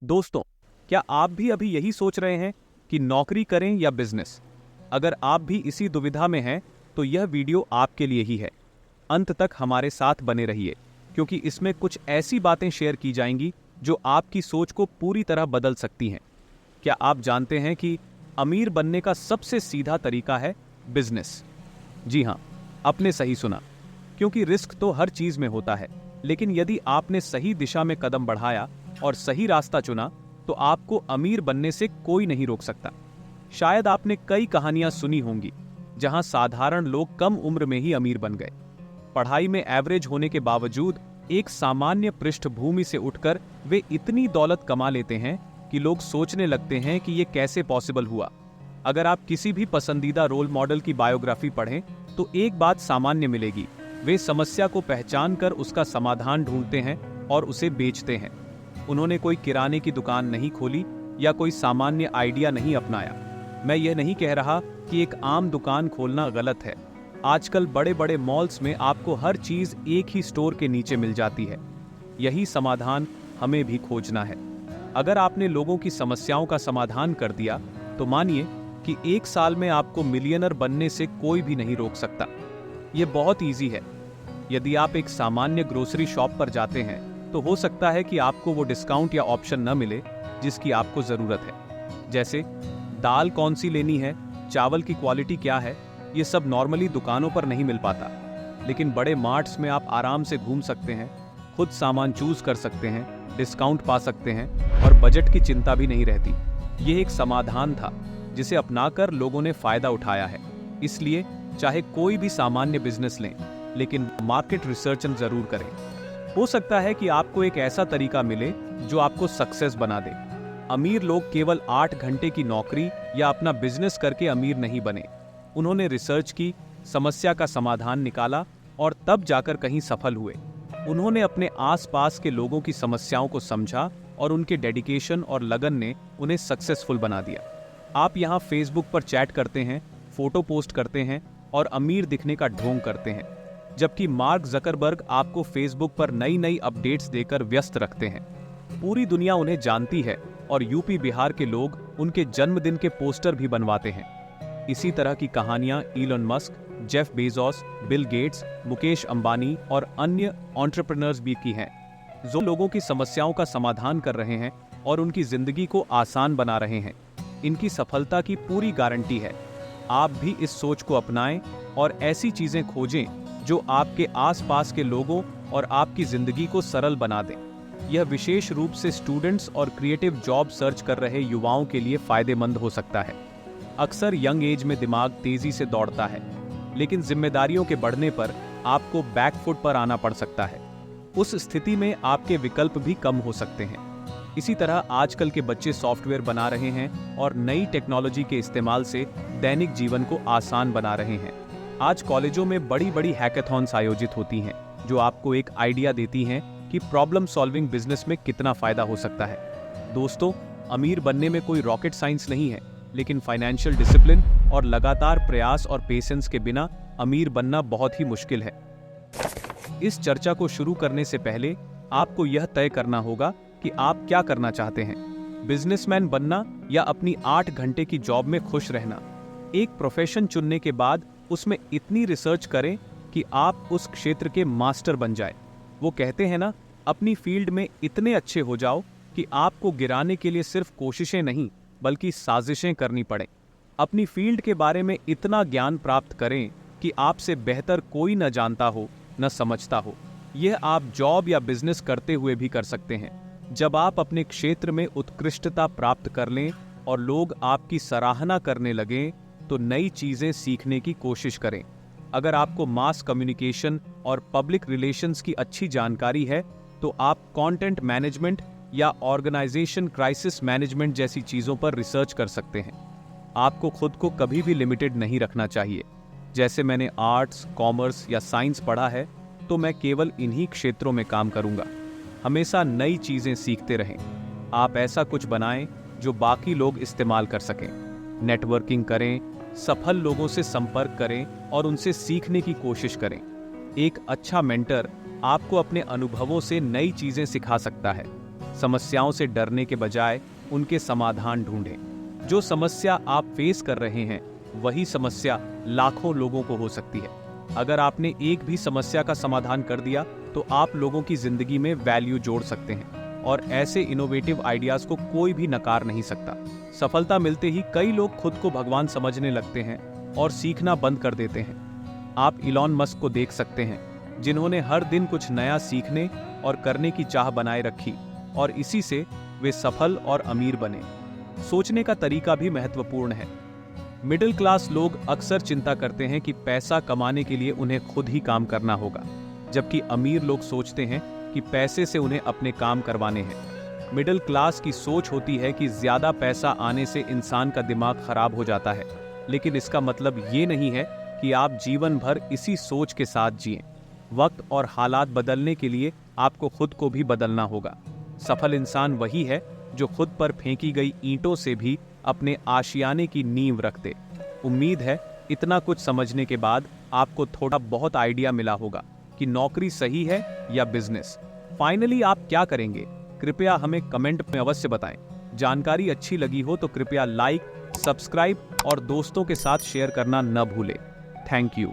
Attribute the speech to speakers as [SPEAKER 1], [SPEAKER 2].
[SPEAKER 1] दोस्तों, क्या आप भी अभी यही सोच रहे हैं कि नौकरी करें या बिजनेस? अगर आप भी इसी दुविधा में हैं, तो यह वीडियो आपके लिए ही है। अंत तक हमारे साथ बने रहिए, क्योंकि इसमें कुछ ऐसी बातें शेयर की जाएंगी जो आपकी सोच को पूरी तरह बदल सकती हैं। क्या आप जानते हैं कि अमीर बनने का सबसे सीधा तरीका है बिजनेस? जी हाँ, आपने सही सुना। क्योंकि रिस्क तो हर चीज में होता है, लेकिन यदि आपने सही दिशा में कदम बढ़ाया और सही रास्ता चुना, तो आपको अमीर बनने से कोई नहीं रोक सकता। शायद आपने कई कहानियां सुनी होंगी जहां साधारण लोग कम उम्र में ही अमीर बन गए। पढ़ाई में एवरेज होने के बावजूद एक सामान्य पृष्ठभूमि से उठकर वे इतनी दौलत कमा लेते हैं कि लोग सोचने लगते हैं कि ये कैसे पॉसिबल हुआ। अगर आप किसी भी पसंदीदा रोल मॉडल की बायोग्राफी पढ़ें, तो एक बात सामान्य मिलेगी। वे समस्या को पहचान कर उसका समाधान ढूंढते हैं और उसे बेचते हैं। उन्होंने कोई किराने की दुकान नहीं खोली या कोई सामान्य आइडिया नहीं अपनाया। मैं यह नहीं कह रहा कि एक आम दुकान खोलना गलत है। आजकल बड़े बड़े मॉल्स में आपको हर चीज एक ही स्टोर के नीचे मिल जाती है। यही समाधान हमें भी खोजना है। अगर आपने लोगों की समस्याओं का समाधान कर दिया, तो मानिए कि एक साल में आपको मिलियनर बनने से कोई भी नहीं रोक सकता। ये बहुत इजी है। यदि आप एक सामान्य ग्रोसरी शॉप पर जाते हैं, तो हो सकता है कि आपको वो डिस्काउंट या ऑप्शन न मिले जिसकी आपको जरूरत है। जैसे दाल कौन सी लेनी है, चावल की क्वालिटी क्या है, ये सब नॉर्मली दुकानों पर नहीं मिल पाता। लेकिन बड़े मार्ट्स में आप आराम से घूम सकते हैं, खुद सामान चूज कर सकते हैं, डिस्काउंट पा सकते हैं और बजट की चिंता भी नहीं रहती। ये एक समाधान था जिसे अपनाकर लोगों ने फायदा उठाया है। इसलिए चाहे कोई भी सामान्य बिजनेस लें, लेकिन मार्केट रिसर्च जरूर करें। हो सकता है कि आपको एक ऐसा तरीका मिले जो आपको सक्सेस बना दे। अमीर लोग केवल 8 घंटे की नौकरी या अपना बिजनेस करके अमीर नहीं बने। उन्होंने रिसर्च की, समस्या का समाधान निकाला और तब जाकर कहीं सफल हुए। उन्होंने अपने आसपास के लोगों की समस्याओं को समझा और उनके डेडिकेशन और लगन ने उन्हें सक्सेसफुल बना दिया। आप यहाँ फेसबुक पर चैट करते हैं, फोटो पोस्ट करते हैं और अमीर दिखने का ढोंग करते हैं, जबकि मार्क जकरबर्ग आपको फेसबुक पर नई नई अपडेट्स देकर व्यस्त रखते हैं। पूरी दुनिया उन्हें जानती है और यूपी बिहार के लोग उनके जन्मदिन के पोस्टर भी बनवाते हैं। इसी तरह की कहानियां Elon Musk, Jeff Bezos, Bill Gates, Mukesh Ambani और अन्य एंटरप्रेन्योर्स भी की हैं, जो लोगों की समस्याओं का समाधान कर रहे हैं और उनकी जिंदगी को आसान बना रहे हैं। इनकी सफलता की पूरी गारंटी है। आप भी इस सोच को अपनाएं और ऐसी चीजें खोजें जो आपके आसपास के लोगों और आपकी जिंदगी को सरल बना दें। यह विशेष रूप से स्टूडेंट्स और क्रिएटिव जॉब सर्च कर रहे युवाओं के लिए फायदेमंद हो सकता है। अक्सर यंग एज में दिमाग तेजी से दौड़ता है, लेकिन जिम्मेदारियों के बढ़ने पर आपको बैकफुट पर आना पड़ सकता है। उस स्थिति में आपके विकल्प भी कम हो सकते हैं। इसी तरह आजकल के बच्चे सॉफ्टवेयर बना रहे हैं और नई टेक्नोलॉजी के इस्तेमाल से दैनिक जीवन को आसान बना रहे हैं। आज कॉलेजों में बड़ी बड़ी हैकाथॉन्स आयोजित होती हैं, जो आपको एक आइडिया देती हैं कि प्रॉब्लम सॉल्विंग बिजनेस में कितना फायदा हो सकता है। दोस्तों, अमीर बनने में कोई रॉकेट साइंस नहीं है, लेकिन फाइनेंशियल डिसिप्लिन और लगातार प्रयास और पेशेंस के बिना अमीर बनना बहुत ही मुश्किल है। इस चर्चा को शुरू करने से पहले आपको यह तय करना होगा कि आप क्या करना चाहते हैं, बिजनेसमैन बनना या अपनी 8 घंटे की जॉब में खुश रहना। एक प्रोफेशन चुनने के बाद उसमें इतनी रिसर्च करें कि आप उस क्षेत्र के मास्टर बन जाए। वो कहते हैं ना, अपनी फील्ड में इतने अच्छे हो जाओ कि आपको गिराने के लिए सिर्फ कोशिशें नहीं, बल्कि साजिशें करनी पड़े। अपनी फील्ड के बारे में इतना ज्ञान प्राप्त करें कि आपसे बेहतर कोई न जानता हो, न समझता हो। यह आप जॉब या बिजनेस करते हुए भी कर सकते हैं। जब आप अपने क्षेत्र में उत्कृष्टता प्राप्त कर लें और लोग आपकी सराहना करने लगें, तो नई चीजें सीखने की कोशिश करें। अगर आपको मास कम्युनिकेशन और पब्लिक रिलेशंस की अच्छी जानकारी है, तो आप कंटेंट मैनेजमेंट या ऑर्गेनाइजेशन क्राइसिस मैनेजमेंट जैसी चीजों पर रिसर्च कर सकते हैं। आपको खुद को कभी भी लिमिटेड नहीं रखना चाहिए। जैसे मैंने आर्ट्स, कॉमर्स या साइंस पढ़ा है, तो मैं केवल इन्हीं क्षेत्रों में काम करूंगा। हमेशा नई चीजें सीखते रहें। आप ऐसा कुछ बनाएं जो बाकी लोग इस्तेमाल कर सकें। नेटवर्किंग करें, सफल लोगों से संपर्क करें और उनसे सीखने की कोशिश करें। एक अच्छा मेंटर आपको अपने अनुभवों से नई चीजें सिखा सकता है। समस्याओं से डरने के बजाय उनके समाधान ढूंढें। जो समस्या आप फेस कर रहे हैं वही समस्या लाखों लोगों को हो सकती है। अगर आपने एक भी समस्या का समाधान कर दिया तो आप लोगों की जिंदगी में वैल्यू जोड़ सकते हैं और ऐसे इनोवेटिव आइडियाज को कोई भी नकार नहीं सकता। सफलता मिलते ही कई लोग खुद को भगवान समझने लगते हैं और सीखना बंद कर देते हैं। आप इलॉन मस्क को देख सकते हैं, जिन्होंने हर दिन कुछ नया सीखने और करने की चाह बनाए रखी और इसी से वे सफल और अमीर बने। सोचने का तरीका भी महत्वपूर्ण है। मिडिल क्लास लोग अक्सर चिंता करते हैं कि पैसा कमाने के लिए उन्हें खुद ही काम करना होगा, जबकि अमीर लोग सोचते हैं कि पैसे से उन्हें अपने काम करवाने हैं। मिडिल क्लास की सोच होती है कि ज्यादा पैसा आने से इंसान का दिमाग खराब हो जाता है, लेकिन इसका मतलब ये नहीं है कि आप जीवन भर इसी सोच के साथ जिएं। वक्त और हालात बदलने के लिए आपको खुद को भी बदलना होगा। सफल इंसान वही है जो खुद पर फेंकी गई ईंटों से भी अपने आशियाने की नींव रख दे। उम्मीद है इतना कुछ समझने के बाद आपको थोड़ा बहुत आइडिया मिला होगा कि नौकरी सही है या बिजनेस। फाइनली आप क्या करेंगे? कृपया हमें कमेंट में अवश्य बताएं। जानकारी अच्छी लगी हो तो कृपया लाइक, सब्सक्राइब और दोस्तों के साथ शेयर करना न भूलें। Thank you.